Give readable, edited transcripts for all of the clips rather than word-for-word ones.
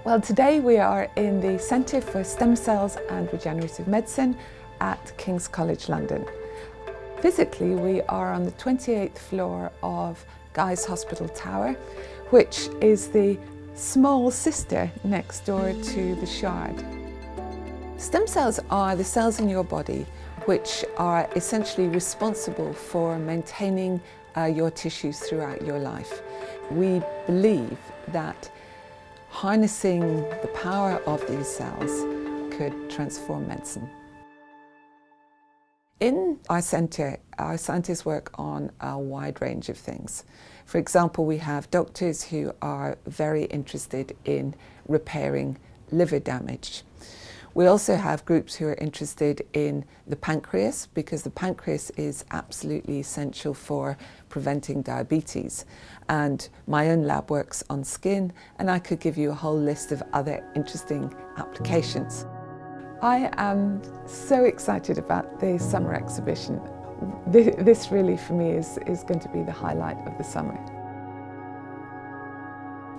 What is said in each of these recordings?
Well, today we are in the Centre for Stem Cells and Regenerative Medicine at King's College London. Physically, we are on the 28th floor of Guy's Hospital Tower, which is the small sister next door to the Shard. Stem cells are the cells in your body which are essentially responsible for maintaining your tissues throughout your life. We believe that harnessing the power of these cells could transform medicine. In our centre, our scientists work on a wide range of things. For example, we have doctors who are very interested in repairing liver damage. We also have groups who are interested in the pancreas, because the pancreas is absolutely essential for preventing diabetes. And my own lab works on skin, and I could give you a whole list of other interesting applications. I am so excited about the summer exhibition. This really, for me, is going to be the highlight of the summer.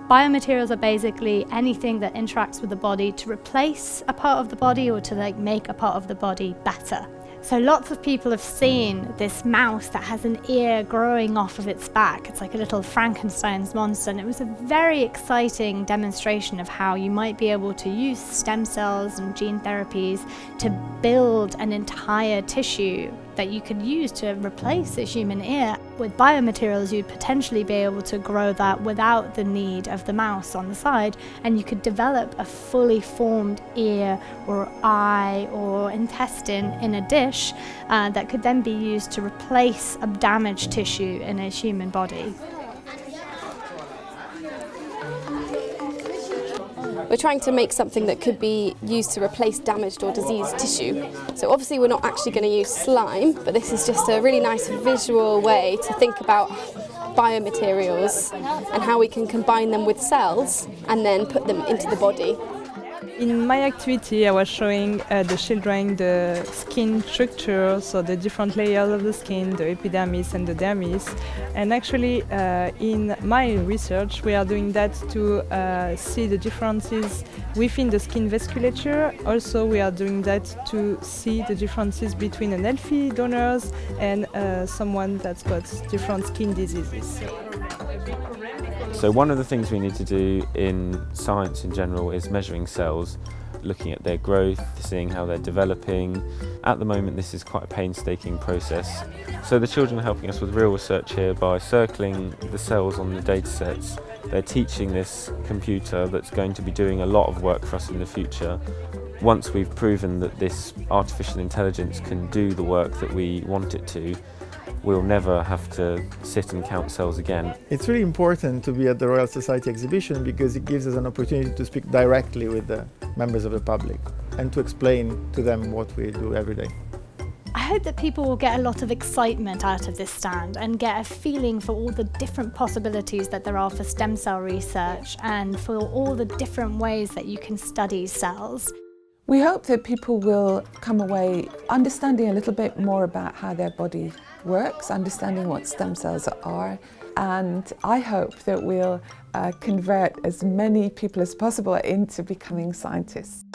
Biomaterials are basically anything that interacts with the body to replace a part of the body or to make a part of the body better. So lots of people have seen this mouse that has an ear growing off of its back. It's like a little Frankenstein's monster, and it was a very exciting demonstration of how you might be able to use stem cells and gene therapies to build an entire tissue that you could use to replace a human ear. With biomaterials, you'd potentially be able to grow that without the need of the mouse on the side, and you could develop a fully formed ear or eye or intestine in a dish that could then be used to replace a damaged tissue in a human body. We're trying to make something that could be used to replace damaged or diseased tissue. So obviously we're not actually going to use slime, but this is just a really nice visual way to think about biomaterials and how we can combine them with cells and then put them into the body. In my activity, I was showing the children the skin structure, so the different layers of the skin, the epidermis and the dermis. And actually, in my research, we are doing that to see the differences within the skin vasculature. Also, we are doing that to see the differences between an healthy donors and someone that's got different skin diseases. So one of the things we need to do in science in general is measuring cells, looking at their growth, seeing how they're developing. At the moment this is quite a painstaking process. So the children are helping us with real research here by circling the cells on the data sets. They're teaching this computer that's going to be doing a lot of work for us in the future. Once we've proven that this artificial intelligence can do the work that we want it to, we'll never have to sit and count cells again. It's really important to be at the Royal Society exhibition because it gives us an opportunity to speak directly with the members of the public and to explain to them what we do every day. I hope that people will get a lot of excitement out of this stand and get a feeling for all the different possibilities that there are for stem cell research and for all the different ways that you can study cells. We hope that people will come away understanding a little bit more about how their body works, understanding what stem cells are, and I hope that we'll convert as many people as possible into becoming scientists.